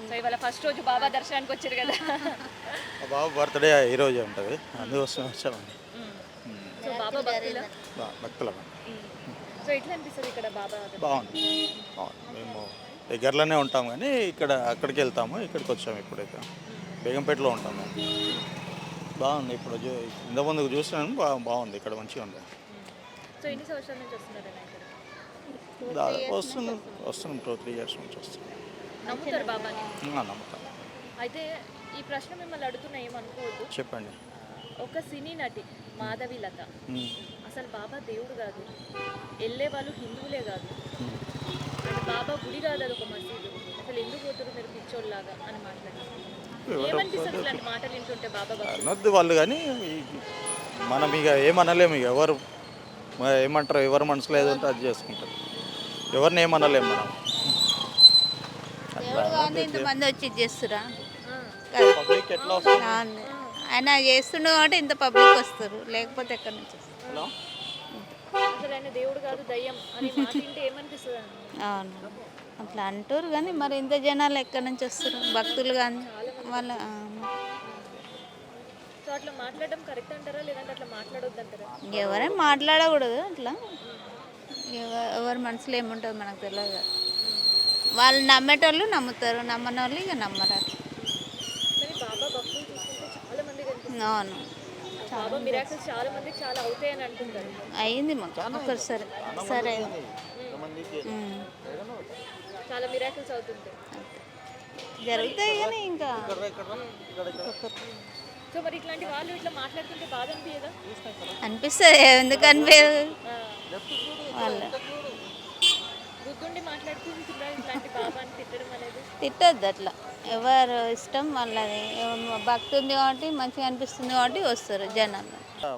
So ఇవాళ first రోజు బాబా దర్శనానికి వచ్చారు కదా. మా బాబు బర్త్డే ఈరోజే ఉంటుంది, అందుకోసం వచ్చామండి. సో బాబా భక్తుల భక్తులం. సో ఎట్లా అనిపిస్తుంది ఇక్కడ బాబా బాగుంది, బాగుంది. మేము దగ్గరలోనే ఉంటాం కానీ అక్కడికి వెళ్తాము, ఇక్కడికి వచ్చాము. ఇప్పుడైతే బేగంపేటలో ఉంటాము. బాగుంది. ఇప్పుడు ఇంతకుముందు చూసినాను, బాగుంది. ఇక్కడ మంచిగా ఉంది. సో ఎన్ని సంవత్సరాల నుంచి వస్తున్నారన్న ఇక్కడ? దాదాపు వస్తున్నాం 2-3 years నుంచి వస్తున్నాం. నమ్ముతారు బాబాని? నమ్ముతాం. అయితే ఈ ప్రశ్న మిమ్మల్ని అడుగుతున్నా, ఏమనుకోవద్దు. చెప్పండి. ఒక సినీ నటి మాధవీలత అసలు బాబా దేవుడు కాదు, వెళ్ళే వాళ్ళు హిందువులే కాదు, అండ్ బాబా గుడి కాదు, అది ఒక మసీదు, అసలు ఎందుకు పోతారు మీరు పిచ్చోళ్ళలాగా అని మాట్లాడారు. ఏమనిపిస్తుంది ఇలాంటి మాటలు వింటుంటే బాబా అనొద్దు వాళ్ళు, కానీ మనం ఇక ఏమనలేము. ఇక ఎవరు ఏమంటారు, ఎవరు మనసులో ఏదో ఉంటే అది చేసుకుంటారు. ఎవరిని ఏమనలేము మనం. ఇంతమంది వచ్చి చేస్తురా పబ్లిక్ ఎట్లా వస్తుంది? ఆయన చేస్తుండే కాబట్టి ఇంత పబ్లిక్ వస్తారు, లేకపోతే ఎక్కడి నుంచి వస్తారు? అసలు ఆయన దేవుడు కాదు దయ్యం అని మాట వింటే ఏమనిపిస్తుంది? అవును, అట్లా అంటారు కానీ మరి ఇంత జనాలు ఎక్కడి నుంచి వస్తారు? భక్తులు కానీ వాళ్ళ సో అట్లా మాట్లాడడం కరెక్ట్ అంటారా, లేదంటే అట్లా మాట్లాడొద్దు అంటారా? ఎవరైనా మాట్లాడకూడదు అట్లా. ఎవరి మనసులో ఏముంటుంది మనకు తెలియదు కదా. వాళ్ళు నమ్మేటోళ్ళు నమ్ముతారు, నమ్మని వాళ్ళు ఇక నమ్మరు అట్లా. కానీ బాబా భక్తులు చూస్తుంటే చాలా మంది కనిపిస్తారు. అవును, బాబా మిరాకిల్స్ చాలా మందికి చాలా అవుతాయని అంటుంటారు. అయింది మాకు ఒకసారి. సరే చాలా మిరాకిల్స్ అవుతుంటాయి, జరుగుతాయి కానీ ఇంకా సో మరి ఇట్లాంటి వాళ్ళు ఇట్లా మాట్లాడుతుంటే బాధ అనిపించదా? అనిపిస్తుంది, ఎందుకు అనిపించదు? వాళ్ళ బుద్ధుండి మాట్లాడుతుంటున్నారు ఇట్లాంటి బాబాని తిట్టడం అనేది. తిట్టద్దు అట్లా, ఎవరు ఇష్టం వాళ్ళది. భక్తి ఉంది కాబట్టి మంచిగా అనిపిస్తుంది కాబట్టి వస్తారు జనాలు.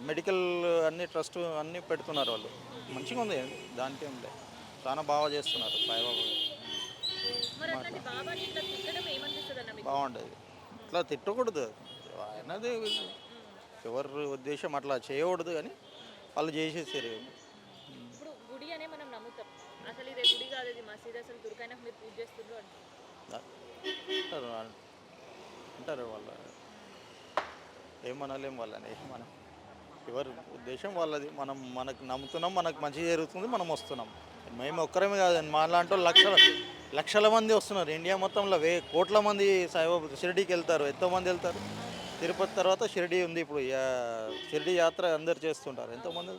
మెడికల్ అన్ని ట్రస్ట్ అన్నీ పెడుతున్నారు వాళ్ళు, మంచిగా ఉంది. దానికి ఏం లేదు, చాలా బాగా చేస్తున్నారు సాయిబాబా. మరి అట్లాంటి బాబాని ఇట్లా తిట్టడం ఏమనిపిస్తుంది అన్న మీకు? బాగుండేది. ఇట్లా తిట్టకూడదు, ఆయనది ఎవరి ఉద్దేశం అట్లా చేయకూడదు, కానీ వాళ్ళు చేసేసారు. ఇప్పుడు గుడి అనే మనం నమ్ముతాం, అసలు ఇదే గుడి కాదు, ఇది మసీద్, అసలు దుర్గాయనకు మీరు పూజ చేస్తుండ్రు అంటారు అంటారు వాళ్ళు, ఏమనలేం వాళ్ళని. మనం ఎవరి ఉద్దేశం వాళ్ళది. మనకు నమ్ముతున్నాం, మనకు మంచి జరుగుతుంది, మనం వస్తున్నాం. మేము ఒక్కరమే కాదండి, మా లాంటి వాళ్ళు లక్షల మంది వస్తున్నారు. ఇండియా మొత్తంలో కోట్ల మంది సాయిబాబా షిరిడీకి వెళ్తారు. ఎంతోమంది వెళ్తారు. తిరుపతి తర్వాత షిరిడీ ఉంది. ఇప్పుడు షిరిడీ యాత్ర అందరు చేస్తుంటారు. ఎంతోమంది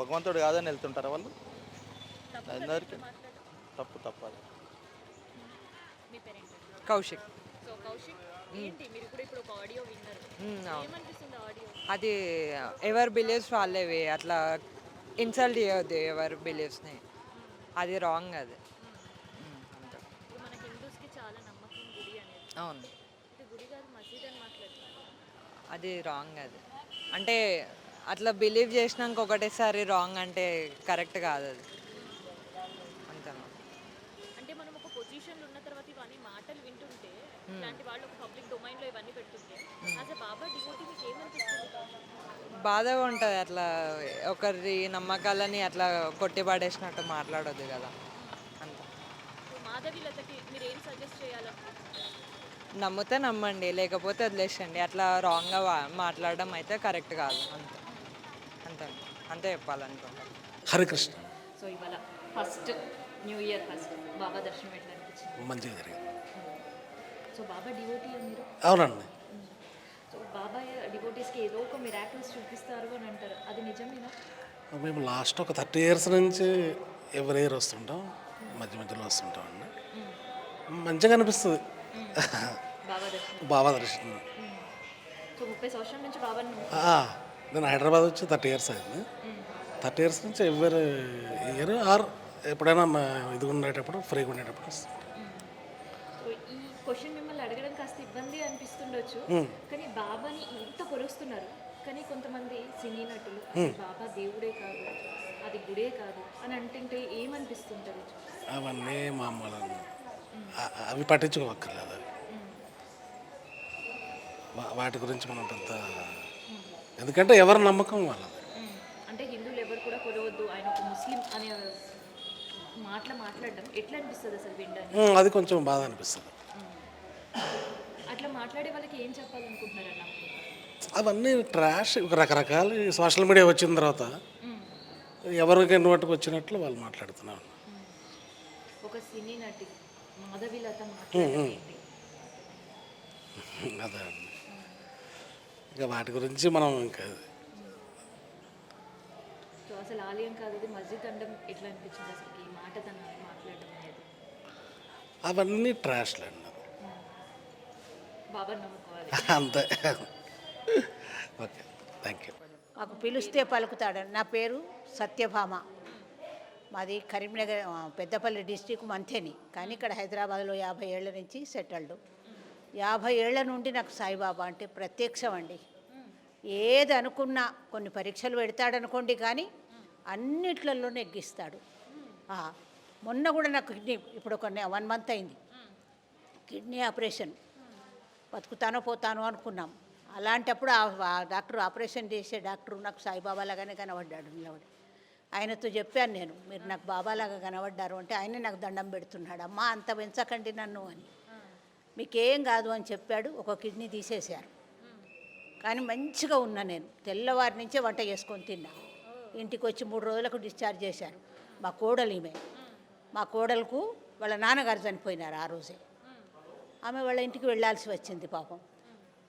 భగవంతుడు కాదని వెళ్తుంటారు వాళ్ళు. అందరికీ తప్పదు. కౌశిక్. సో కౌశిక్, ఏంటి మీరు ఇప్పుడు ఒక ఆడియో విన్నారు, ఏమనిపిస్తుంది ఆడియో? అది ఎవరి బిలీవ్స్ వాళ్ళేవి, అట్లా ఇన్సల్ట్ చేయొద్దు ఎవరి బిలీవ్స్ని, అది రాంగ్. అది ఇప్పుడు మన హిందూస్కి చాలా నమ్మకం గుడి అనేది. అవును, ఇది గుడి కాదు మసీద్ అని మాట్లాడుతున్నారు, అది రాంగ్. అది అంటే అట్లా బిలీవ్ చేసినాక ఒకటేసారి రాంగ్ అంటే కరెక్ట్ కాదు. అది అంతేనా? అంటే మనం ఒక పొజిషన్లో ఉన్న తర్వాత ఇవన్నీ మాటలు వింటుంటే, ఇలాంటి వాళ్ళు ఒక పబ్లిక్ డొమైన్లో ఇవన్నీ పెడుతుంటే, యాజ్ ఎ బాబా డివోటీ మీకు ఏమనిపిస్తుంది? బాధగా ఉంటుంది. అట్లా ఒకరి నమ్మకాలని అట్లా కొట్టిపడేసినట్టు మాట్లాడొద్దు కదా. అంత మాధవీలతకి మీరు ఏం సజెస్ట్ చేయాలనుకుంటున్నారు? నమ్మితే నమ్మండి, లేకపోతే వదిలేసండి. అట్లా రాంగ్గా మాట్లాడడం అయితే కరెక్ట్ కాదు. అంతే చెప్పాలనుకుంటాను. హరికృష్ణ. సో ఇవాళ ఫస్ట్ న్యూ ఇయర్ ఫస్ట్ బాబా దర్శనం ఎట్లా అనిపించింది? మంచిగా జరిగింది. సో బాబా డివోటీ మీరు? అవునండి. సో బాబా డివోటీస్కి ఏదో ఒక మిరాకిల్స్ చూపిస్తారు అని అంటారు, అది నిజమేనా? మేము లాస్ట్ ఒక 30 years నుంచి ఎవరి ఇయర్ వస్తుంటాం, మధ్యలో వస్తుంటాం అండి. మంచిగా అనిపిస్తుంది బాబా దర్శనం. సో 30 సంవత్సరాల నుంచి బాబాని నేను హైదరాబాద్ వచ్చి 30 years అయింది. 30 years నుంచి ఎవరి ఇయర్ ఆర్ ఎప్పుడైనా ఇది ఉండేటప్పుడు ఫ్రీగా ఉండేటప్పుడు వస్తుంది. సో ఈ క్వశ్చన్ మిమ్మల్ని అడగడం కాస్త ఇబ్బంది అనిపిస్తుండొచ్చు, కానీ బాబాని ఇంత కొలుస్తున్నారు, కానీ కొంతమంది సినీ నటులు బాబా దేవుడే కాదు, అది గుడే కాదు అని అంటుంటే ఏమనిపిస్తుంటుంది? అవన్నీ మామూలు, అవి పట్టించుకోవక్కర్లేదు. అవి వాటి గురించి మనం పెద్ద, ఎందుకంటే ఎవరి నమ్మకం వాళ్ళది. అంటే హిందువులు ఎవరు కూడా కొలవద్దు, ఆయన ఒక ముస్లిం అనే మాట్లాడడం ఎట్లా అనిపిస్తుంది అసలు వినడానికి? అది కొంచెం బాధ అనిపిస్తుంది. అట్లా మాట్లాడే వాళ్ళకి ఏం చెప్పాలనుకుంటున్నారన్న? అవన్నీ ట్రాష్ రకరకాల సోషల్ మీడియా వచ్చిన తర్వాత ఎవరికి నోటికి వచ్చినట్లు వాళ్ళు మాట్లాడుతున్నారు. ఒక సినీ నటి మాధవీలత మాట్లాడడం ఏంటి? అదే అండి. ఇంకా వాటి గురించి మనం ఇంకా సో అసలు ఆలయం కాదు అది మస్జిద్ అనడం ఎట్లా అనిపించింది అసలు ఈ మాట తన మాట్లాడడం అనేది? అవన్నీ ట్రాష్లండి. బాబా నమ్ముకోవాలి అంతే. Okay, thank you. మాకు పిలిస్తే పలుకుతాడు. నా పేరు సత్యభామ. మాది కరీంనగర్ పెద్దపల్లి డిస్టిక్ మంథేని, కానీ ఇక్కడ హైదరాబాద్లో 50 ఏళ్ల నుంచి సెటిల్డ్. 50 ఏళ్ల నుండి నాకు సాయిబాబా అంటే ప్రత్యక్షం అండి. ఏది అనుకున్నా కొన్ని పరీక్షలు పెడతాడనుకోండి, కానీ అన్నిట్లలో నెగ్గిస్తాడు. మొన్న కూడా నాకు కిడ్నీ, ఇప్పుడు ఒక 1 మంత్ అయింది కిడ్నీ ఆపరేషన్. బతుకుతానో పోతానో అనుకున్నాం. అలాంటప్పుడు ఆ డాక్టర్, ఆపరేషన్ చేసే డాక్టర్ నాకు సాయిబాబా లాగానే కనబడ్డాడు నిలబడి. ఆయనతో చెప్పాను నేను, మీరు నాకు బాబాలాగా కనబడ్డారు అంటే ఆయనే నాకు దండం పెడుతున్నాడు, అమ్మా అంత పెంచకండి నన్ను అని, మీకేం కాదు అని చెప్పాడు. ఒక కిడ్నీ తీసేశారు, కానీ మంచిగా ఉన్నా నేను. తెల్లవారి నుంచే వంట చేసుకొని తిన్నా. ఇంటికి వచ్చి 3 రోజులకు డిశ్చార్జ్ చేశారు. మా కోడలు ఈమె, మా కోడలకు వాళ్ళ నాన్నగారు చనిపోయినారు ఆ రోజే. ఆమె వాళ్ళ ఇంటికి వెళ్ళాల్సి వచ్చింది పాపం.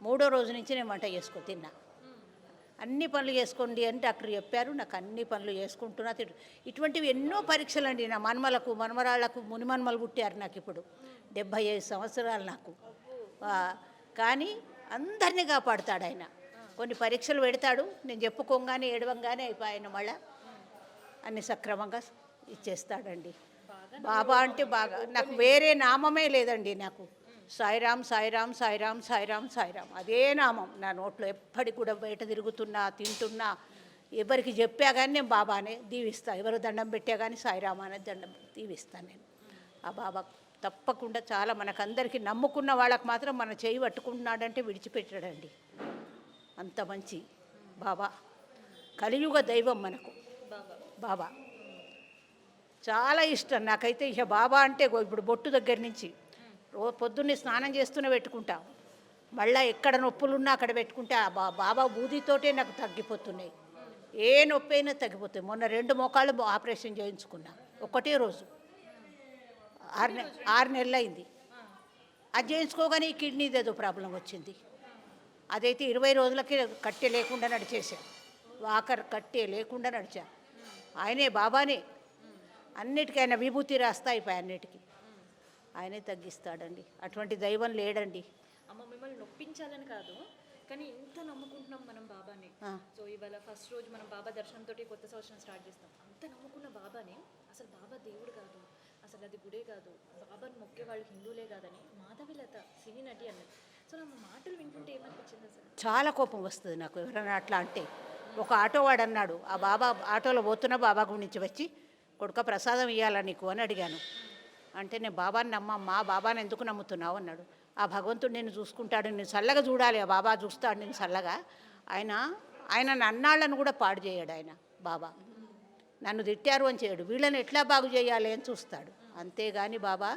3వ రోజు నుంచి నేను వంట చేసుకొని తిన్నా. అన్ని పనులు చేసుకోండి అని డాక్టర్ చెప్పారు. నాకు అన్ని పనులు చేసుకుంటున్నా ఇటువంటివి ఎన్నో పరీక్షలు అండి. నా మన్మలకు మనమరాళ్లకు మునిమన్మలు పుట్టారు నాకు ఇప్పుడు. 75 సంవత్సరాలు నాకు. కానీ అందరినీ కాపాడుతాడు ఆయన. కొన్ని పరీక్షలు పెడతాడు, నేను చెప్పుకోగానే ఏడవంగానే అయిపోయాను, మళ్ళా అన్ని సక్రమంగా ఇచ్చేస్తాడండి. బాబా అంటే బాగా నాకు వేరే నామమే లేదండి. నాకు సాయిరామ్ సాయిరామ్ సాయిరామ్ సాయిరామ్ సాయిరామ్ అదే నామం నా నోట్లో. ఎప్పటికి కూడా బయట తిరుగుతున్నా, తింటున్నా, ఎవరికి చెప్పా కానీ నేను బాబానే దీవిస్తాను. ఎవరు దండం పెట్టా కానీ సాయిరామ్ అనే దండం దీవిస్తాను నేను. ఆ బాబా తప్పకుండా చాలా మనకందరికీ నమ్ముకున్న వాళ్ళకి మాత్రం మన చేయి పట్టుకుంటున్నాడంటే విడిచిపెట్టాడండి. అంత మంచి బాబా, కలియుగ దైవం మనకు బాబా. చాలా ఇష్టం నాకైతే. ఇక బాబా అంటే ఇప్పుడు బొట్టు దగ్గర నుంచి పొద్దున్నే స్నానం చేస్తూనే పెట్టుకుంటా. మళ్ళీ ఎక్కడ నొప్పులున్నా అక్కడ పెట్టుకుంటే ఆ బాబా బూదితోటే నాకు తగ్గిపోతున్నాయి. ఏ నొప్పి అయినా తగ్గిపోతాయి. మొన్న 2 మోకాళ్ళు ఆపరేషన్ చేయించుకున్నా ఒకటే రోజు. 6 నెలలు అయింది. అది చేయించుకోగానే ఈ కిడ్నీది ఏదో ప్రాబ్లం వచ్చింది. అదైతే 20 రోజులకి కట్టె లేకుండా నడిచేసా. వాకర్ కట్టె లేకుండా నడిచా. ఆయనే బాబానే అన్నిటికీ. ఆయన విభూతి రాస్తా అయిపోయి అన్నిటికీ ఆయనే తగ్గిస్తాడండి. అటువంటి దైవం లేడండి. అమ్మ మిమ్మల్ని నొప్పించాలని కాదు, కానీ ఇంత నమ్ముకుంటున్నాం మనం బాబాని. సో ఇవాళ ఫస్ట్ రోజు మనం బాబా దర్శనంతో కొత్త సంవత్సరం స్టార్ట్ చేస్తాం. అంత నమ్ముకున్న బాబాని అసలు బాబా దేవుడు కాదు, అసలు అది గుడే కాదు, బాబాని మొక్కే వాళ్ళు హిందువులే కాదని మాధవీలత సినీ నటి అన్నది. సో నా మాటలు వింటుంటే ఏమనిపించింది అసలు? చాలా కోపం వస్తుంది నాకు ఎవరైనా అట్లా అంటే. ఒక ఆటోవాడు అన్నాడు, ఆ బాబా ఆటోలో పోతున్న బాబా గురించి వచ్చి, కొడుక ప్రసాదం ఇవ్వాలా నీకు అని అడిగాను. అంటే నేను బాబాని నమ్మమ్మా, బాబాని ఎందుకు నమ్ముతున్నావు అన్నాడు. ఆ భగవంతుడు నేను చూసుకుంటాడు, నేను చల్లగా చూడాలి, ఆ బాబా చూస్తాడు నేను చల్లగా. ఆయన నన్నాళ్ళను కూడా పాడు చేయడు ఆయన బాబా. నన్ను తిట్టారు అని చేయడు, వీళ్ళని ఎట్లా బాగు చేయాలి అని చూస్తాడు. అంతేగాని బాబా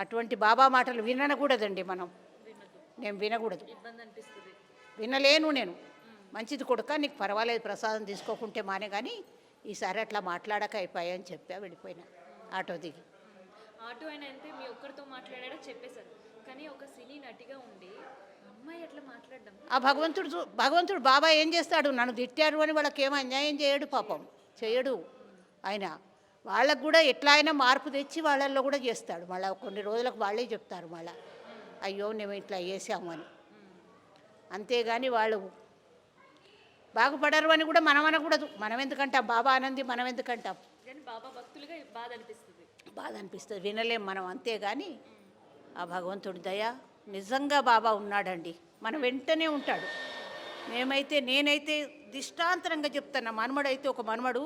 అటువంటి బాబా మాటలు వినకూడదండి మనం. నేను వినకూడదు, వినలేను నేను. మంచిది కొడుక, నీకు పర్వాలేదు ప్రసాదం తీసుకోకుంటే మానే, కానీ ఈసారి అట్లా మాట్లాడక అయిపోయాయని చెప్పా, వెళ్ళిపోయినా ఆటో దిగి. ఆటో అయినా అంటే మీ ఒక్కరితో మాట్లాడాడో చెప్పేశారు, కానీ ఒక సినీ నటిగా ఉండి అమ్మాయి అట్లా మాట్లాడడం. ఆ భగవంతుడు బాబా ఏం చేస్తాడు? నన్ను తిట్టారు అని వాళ్ళకి ఏమో అన్యాయం చేయడు, పాపం చేయడు ఆయన. వాళ్ళకు కూడా ఎట్లా అయినా మార్పు తెచ్చి వాళ్ళల్లో కూడా చేస్తాడు. మళ్ళీ కొన్ని రోజులకు వాళ్ళే చెప్తారు మళ్ళీ, అయ్యో మేము ఇట్లా చేసాము అని. అంతేగాని వాళ్ళు బాగుపడరు అని కూడా మనం అనకూడదు. మనం ఎందుకంటాం బాబా ఆనంది, మనం ఎందుకంటాం? కానీ బాబా భక్తులుగా బాధ అనిపిస్తుంది, వినలేం మనం. అంతేగాని ఆ భగవంతుడి దయ నిజంగా బాబా ఉన్నాడండి, మన వెంటనే ఉంటాడు. నేనైతే దిష్టాంతరంగా చెప్తాను. మనమడైతే ఒక మనమడు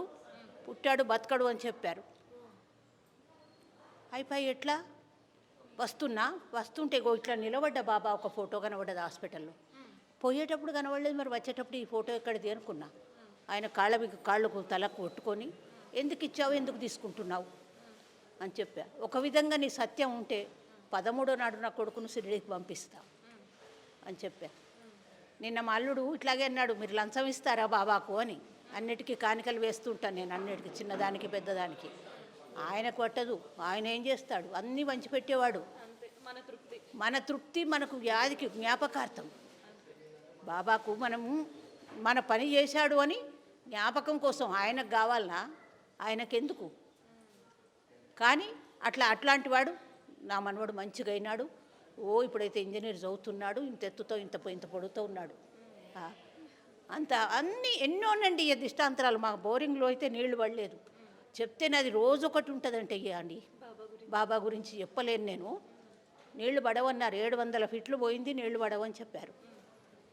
పుట్టాడు బతకడు అని చెప్పారు. అయిపోయి ఎట్లా వస్తుంటే ఇట్లా నిలబడ్డ బాబా ఒక ఫోటో కనబడ్డది హాస్పిటల్లో. పోయేటప్పుడు కనబడలేదు, మరి వచ్చేటప్పుడు ఈ ఫోటో ఎక్కడిది అనుకున్నా. ఆయన కాళ్ళకు తలకు కొట్టుకొని ఎందుకు ఇచ్చావు, ఎందుకు తీసుకుంటున్నావు అని చెప్పా. ఒక విధంగా నీ సత్యం ఉంటే 13వ నాడు నా కొడుకును షిరిడీకి పంపిస్తా అని చెప్పా. నిన్న మా అల్లుడు ఇట్లాగే అన్నాడు, మీరు లంచం ఇస్తారా బాబాకు అని. అన్నిటికీ కానికలు వేస్తుంటాను నేను, అన్నిటికీ, చిన్నదానికి పెద్దదానికి. ఆయన కొట్టదు, ఆయన ఏం చేస్తాడు, అన్నీ పంచిపెట్టేవాడు. మన తృప్తి మనకు వ్యాధికి జ్ఞాపకార్థం. బాబాకు మనము మన పని చేశాడు అని జ్ఞాపకం కోసం ఆయనకు కావాలనా, ఆయనకెందుకు. కానీ అట్లాంటి వాడు నా మనవాడు మంచిగా అయినాడు. ఇప్పుడైతే ఇంజనీర్ చదువుతున్నాడు, ఇంత ఎత్తుతో ఇంత పొడుగుతూ ఉన్నాడు. అంత అన్నీ ఎన్నోనండి ఈ దిష్టాంతరాలు. మా బోరింగ్లో అయితే నీళ్లు పడలేదు. చెప్తేనే అది రోజు ఒకటి ఉంటుందంటే అండి. బాబా గురించి చెప్పలేను నేను. నీళ్లు పడవన్నారు, 700 ఫీట్లు పోయింది, నీళ్లు పడవని చెప్పారు.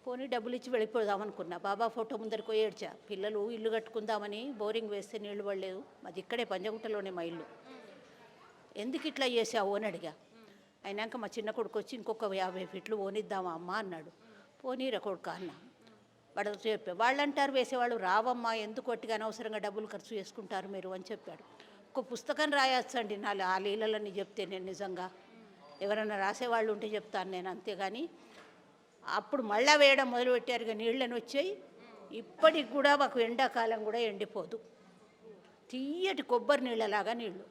పోనీ డబ్బులు ఇచ్చి వెళ్ళిపోదామనుకున్నా. బాబా ఫోటో ముందరికి పోయి ఏడ్చా. పిల్లలు ఇల్లు కట్టుకుందామని బోరింగ్ వేస్తే నీళ్లు పడలేదు. మాది ఇక్కడే పంజగుట్టలోనే మా ఇల్లు. ఎందుకు ఇట్లా చేసావు అని అడిగా. అయినాక మా చిన్న కొడుకు వచ్చి ఇంకొక 50 ఫీట్లు పోనిద్దామా అమ్మ అన్నాడు. పోనీరా కొడుకు అన్న. వాడు చెప్పా. వాళ్ళు అంటారు వేసేవాళ్ళు, రావమ్మా ఎందుకు ఒట్టిగా అనవసరంగా డబ్బులు ఖర్చు చేసుకుంటారు మీరు అని చెప్పాడు. ఒక పుస్తకం రాయొచ్చండి ఆ లీలలని చెప్తే నేను నిజంగా. ఎవరైనా రాసేవాళ్ళు ఉంటే చెప్తాను నేను, అంతేగాని అప్పుడు మళ్ళా వేయడం మొదలుపెట్టారుగా, నీళ్ళని వచ్చాయి. ఇప్పటికి కూడా మాకు ఎండాకాలం కూడా ఎండిపోదు, తీయటి కొబ్బరి నీళ్ళలాగా నీళ్ళు.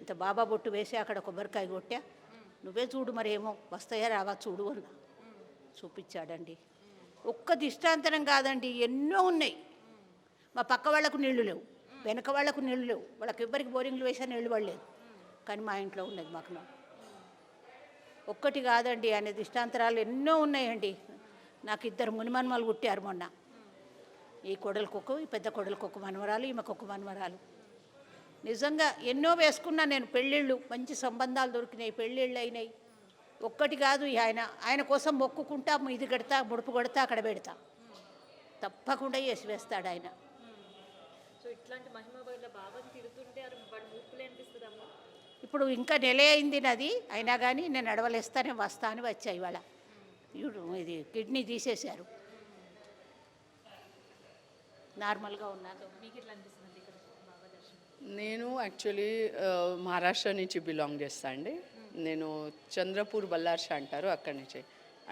ఇంత బాబా బొట్టు వేసి అక్కడ కొబ్బరికాయ కొట్టా. నువ్వే చూడు మరేమో వస్తాయా రావా చూడు అన్నా. చూపించాడండి. ఒక్క దిష్టాంతరం కాదండి, ఎన్నో ఉన్నాయి. మా పక్క వాళ్లకు నీళ్లు లేవు, వెనక వాళ్లకు నీళ్లు లేవు, వాళ్ళకి ఎవ్వరికి బోరింగ్లు వేసా నీళ్లు పడలేదు. కానీ మా ఇంట్లో ఉన్నది మాకు. ఒక్కటి కాదండి, ఆయన దిష్టాంతరాలు ఎన్నో ఉన్నాయండి. నాకు 2 మునిమన్మలు పుట్టారు మొన్న. ఈ కొడలకొక్క, ఈ పెద్ద కొడలకొక్క మనవరాలు, ఈమెకొక్క మనవరాలు. నిజంగా ఎన్నో వేసుకున్నా నేను. పెళ్ళిళ్ళు, మంచి సంబంధాలు దొరికినాయి, పెళ్ళిళ్ళు అయినాయి. ఒక్కటి కాదు, ఆయన కోసం మొక్కుకుంటా, ఇది కడతా, ముడుపు కొడతా, అక్కడ పెడతా, తప్పకుండా చేసి వేస్తాడు ఆయన. సో ఇట్లాంటి మహిమ వల్ల బాబాని తిడుతుంటే వాడు మూర్ఖులే అనిపిస్తుందమ్మా. ఇప్పుడు ఇంకా నెలే అయింది నాది, అయినా కానీ నేను నడవలేస్తానే వస్తా అని వచ్చా. ఇవాళ ఇది కిడ్నీ తీసేశారు, నార్మల్గా ఉన్నాను. మీకు ఎట్లా అనిపిస్తుంది ఇక్కడ బాబా దర్శనం? నేను యాక్చువల్లీ మహారాష్ట్ర నుంచి బిలాంగ్ చేస్తా అండి. నేను చంద్రపూర్ బల్లార్ష అంటారు, అక్కడి నుంచి.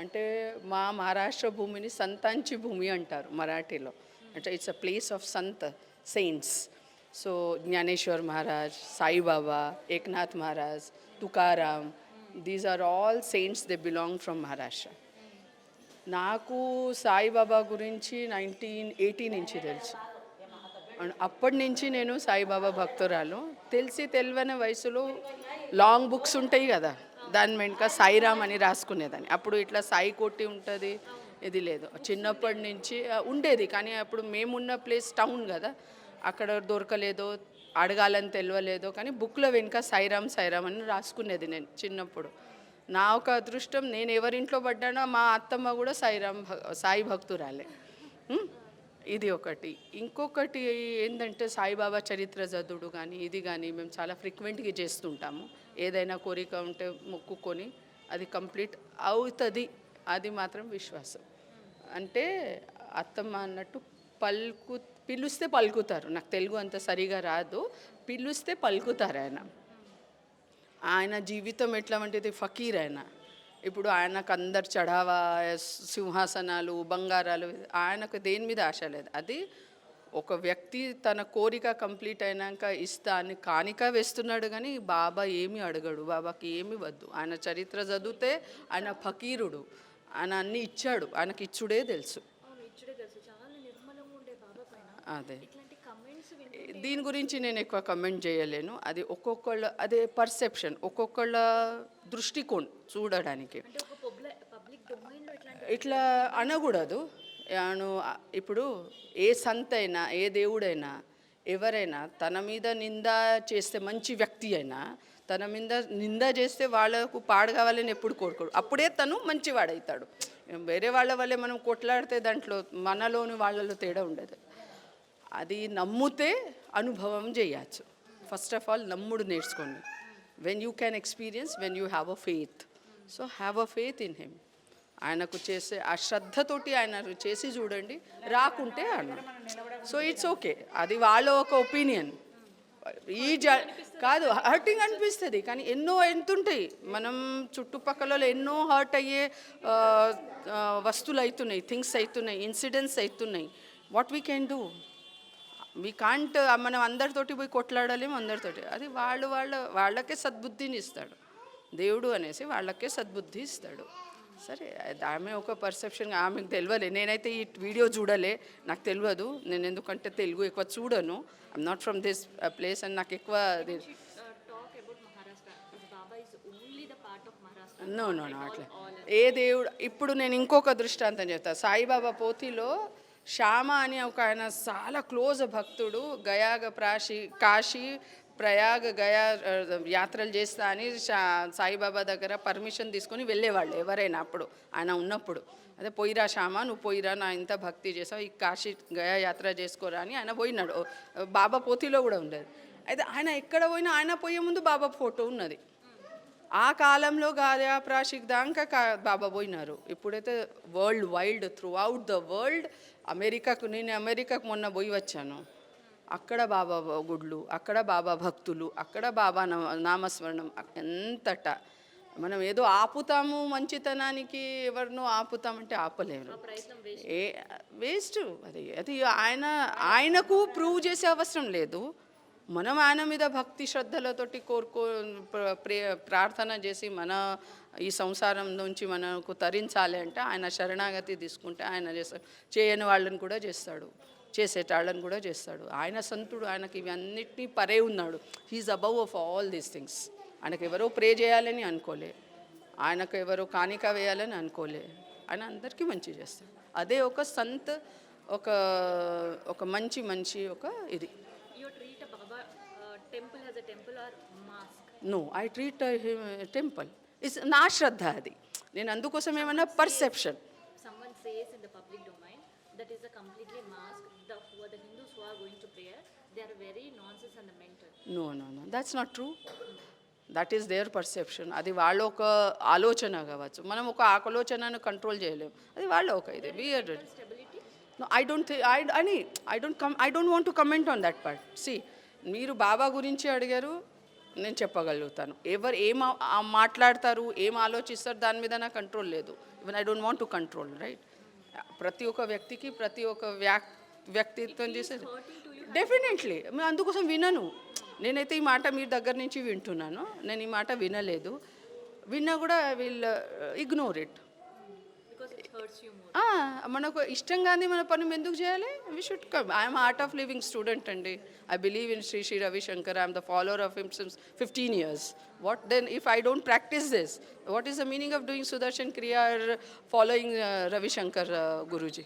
అంటే మా మహారాష్ట్ర భూమిని సంతాంచి భూమి అంటారు మరాఠీలో. అంటే it's a place of sant saints. So Dnyaneshwar Maharaj, Sai Baba, Eknath Maharaj, Tukaram, these are all saints, they belong from Maharashtra. నాకు సాయిబాబా గురించి 1980 నుంచి తెలుసు. అప్పటి నుంచి నేను సాయిబాబా భక్తురాలు. తెలియని వయసులో లాంగ్ బుక్స్ ఉంటాయి కదా, దాని వెనుక సాయిరామ్ అని రాసుకునేదాన్ని. అప్పుడు ఇట్లా సాయి కోటి ఉంటుంది, ఇది లేదు. చిన్నప్పటి నుంచి ఉండేది, కానీ అప్పుడు మేమున్న ప్లేస్ టౌన్ కదా, అక్కడ దొరకలేదో, అడగాలని తెలియలేదో, కానీ బుక్లో వెనుక సాయిరామ్ సాయిరామ్ అని రాసుకునేది నేను చిన్నప్పుడు. నా ఒక అదృష్టం, నేను ఎవరింట్లో పడ్డానో మా అత్తమ్మ కూడా సాయి భక్తురాలే. ఇది ఒకటి. ఇంకొకటి ఏంటంటే సాయిబాబా చరిత్ర చదువుడు కానీ ఇది కానీ మేము చాలా ఫ్రీక్వెంట్గా చేస్తుంటాము. ఏదైనా కోరిక ఉంటే మొక్కుకొని అది కంప్లీట్ అవుతుంది, అది మాత్రం విశ్వాసం. అంటే అత్తమ్మ అన్నట్టు పిలుస్తే పలుకుతారు. నాకు తెలుగు అంత సరిగా రాదు, పిలుస్తే పలుకుతారు. ఆయన జీవితం ఎట్లా వంటిది, ఫకీర్ ఆయన. ఇప్పుడు ఆయనకు అందరు చడావా, సింహాసనాలు, బంగారాలు, ఆయనకు దేని మీద ఆశ లేదు. అది ఒక వ్యక్తి తన కోరిక కంప్లీట్ అయినాక ఇస్తా అని కానిక వేస్తున్నాడు, కానీ బాబా ఏమీ అడగడు, బాబాకి ఏమి వద్దు. ఆయన చరిత్ర చదివితే ఆయన ఫకీరుడు, ఆయన అన్నీ ఇచ్చాడు, ఆయనకి ఇచ్చుడే తెలుసు. అదే, దీని గురించి నేను ఎక్కువ కమెంట్ చేయలేను. అది ఒక్కొక్కళ్ళ అదే పర్సెప్షన్, ఒక్కొక్కళ్ళ దృష్టికోణం చూడడానికి. ఇట్లా అనకూడదు. ఇప్పుడు ఏ సంత అయినా, ఏ దేవుడైనా, ఎవరైనా తన మీద నింద చేస్తే, మంచి వ్యక్తి అయినా తన మీద నింద చేస్తే వాళ్ళకు పాడు కావాలని ఎప్పుడు కోరుకోడు. అప్పుడే తను మంచివాడవుతాడు. వేరే వాళ్ళ వల్లే మనం కొట్లాడితే దాంట్లో మనలోని వాళ్ళలో తేడా ఉండదు. అది నమ్మితే అనుభవం చేయచ్చు. ఫస్ట్ ఆఫ్ ఆల్ నమ్ముడు నేర్చుకోండి. When you can experience, when you have a faith. So have a faith in him. ఆయనకు చేసే ఆ శ్రద్ధతోటి ఆయన చేసి చూడండి, రాకుంటే అన్న సో ఇట్స్ ఓకే, అది వాళ్ళ ఒక ఒపీనియన్. ఈ కాదు, హర్టింగ్ అనిపిస్తుంది, కానీ ఎన్నో ఎంతుంటాయి మనం చుట్టుపక్కల ఎన్నో హర్ట్ అయ్యే వస్తువులు అవుతున్నాయి, థింగ్స్ అవుతున్నాయి, ఇన్సిడెంట్స్ అవుతున్నాయి. What we can do? We can't మనం అందరితోటి పోయి కొట్లాడలేము అందరితోటి. అది వాళ్ళకే సద్బుద్ధిని ఇస్తాడు దేవుడు అనేసి, వాళ్ళకే సద్బుద్ధి ఇస్తాడు. సరే, ఆమె ఒక పర్సెప్షన్, ఆమెకు తెలియలే. నేనైతే ఈ వీడియో చూడలే, నాకు తెలియదు. నేను ఎందుకంటే తెలుగు ఎక్కువ చూడను, I'm not from this place, and నాకు ఎక్కువ talk about Maharashtra. Baba is only the part of Maharashtra. No no no అట్లా ఏ దేవుడు. ఇప్పుడు నేను ఇంకొక దృష్టాంతం చెప్తాను. సాయిబాబా పోతిలో శ్యామ అని ఒక ఆయన చాలా క్లోజ్ భక్తుడు, కాశీ ప్రయాగ్ గయా యాత్రలు చేస్తా అని సాయిబాబా దగ్గర పర్మిషన్ తీసుకొని వెళ్ళేవాళ్ళు ఎవరైనా అప్పుడు, ఆయన ఉన్నప్పుడు. అదే పోయిరా శ్యామ, నువ్వు పోయిరా, నా ఇంత భక్తి చేసావు, ఈ కాశీ గయా యాత్ర చేసుకోరా అని ఆయన పోయినాడు. బాబా పోతిలో కూడా ఉండేది. అయితే ఆయన ఎక్కడ పోయినా ఆయన పోయే ముందు బాబా ఫోటో ఉన్నది. ఆ కాలంలో గయా ప్రాషిక్ దాకా బాబా పోయినారు. ఇప్పుడైతే world wide, through out the world, నేను అమెరికాకు మొన్న పోయి వచ్చాను. అక్కడ బాబా గుడ్లు, అక్కడ బాబా భక్తులు, అక్కడ బాబా నామస్మరణం. ఎంతట మనం ఏదో ఆపుతాము మంచితనానికి, ఎవరినో ఆపుతామంటే ఆపలేరు. వేస్ట్ అది ఆయనకు ప్రూవ్ చేసే అవసరం లేదు. మనం ఆయన మీద భక్తి శ్రద్ధలతోటి ప్రార్థన చేసి మన ఈ సంసారం నుంచి మనకు తరించాలి అంటే ఆయన శరణాగతి తీసుకుంటే ఆయన చేయని వాళ్ళని కూడా చేస్తాడు, చేసేటాళ్ళని కూడా చేస్తాడు. ఆయన సంతుడు, ఆయనకి ఇవన్నిటినీ పరే ఉన్నాడు. He is above of all these things. ఆయనకు ఎవరో ప్రే చేయాలని అనుకోలే, ఆయనకు ఎవరో కానిక వేయాలని అనుకోలే, ఆయన అందరికీ మంచి చేస్తాడు. అదే ఒక సంత్, ఒక మంచి ఒక ఇది. No, I treat temple is నా శ్రద్ధ. అది నేను అందుకోసం ఏమన్నా perception. Someone says in the public domain that is a completely mask. The Hindus who are going to prayer, they are very nonsense and mental. No, that's not true. That is their perception. అది వాళ్ళ ఒక ఆలోచన కావచ్చు, మనం ఒక ఆలోచనను control చేయలేము. అది వాళ్ళ ఒక ఇది. No, I don't want to comment on that part. See, మీరు బాబా గురించి అడిగారు, నేను చెప్పగలుగుతాను. ఎవరు మాట్లాడతారు, ఏం ఆలోచిస్తారు, దాని మీద నా కంట్రోల్ లేదు. Even I don't want to control, right? ప్రతి ఒక్క వ్యక్తికి ప్రతి ఒక్క వ్యక్తిత్వం చేసేది డెఫినెట్లీ. అందుకోసం వినను. నేనైతే ఈ మాట మీ దగ్గర నుంచి వింటున్నాను, నేను ఈ మాట విన్నా కూడా ఐ విల్ ఇగ్నోర్ ఇట్. మనకు ఇష్టంగానే మన పని ఎందుకు చేయాలి? We should come. I'm art of living student అండి. I believe in Shri Ravi Shankar. I'm the follower of him since 15 years. What then if I don't practice this? What is the meaning of doing Sudarshan Kriya or following Ravi Shankar Guruji?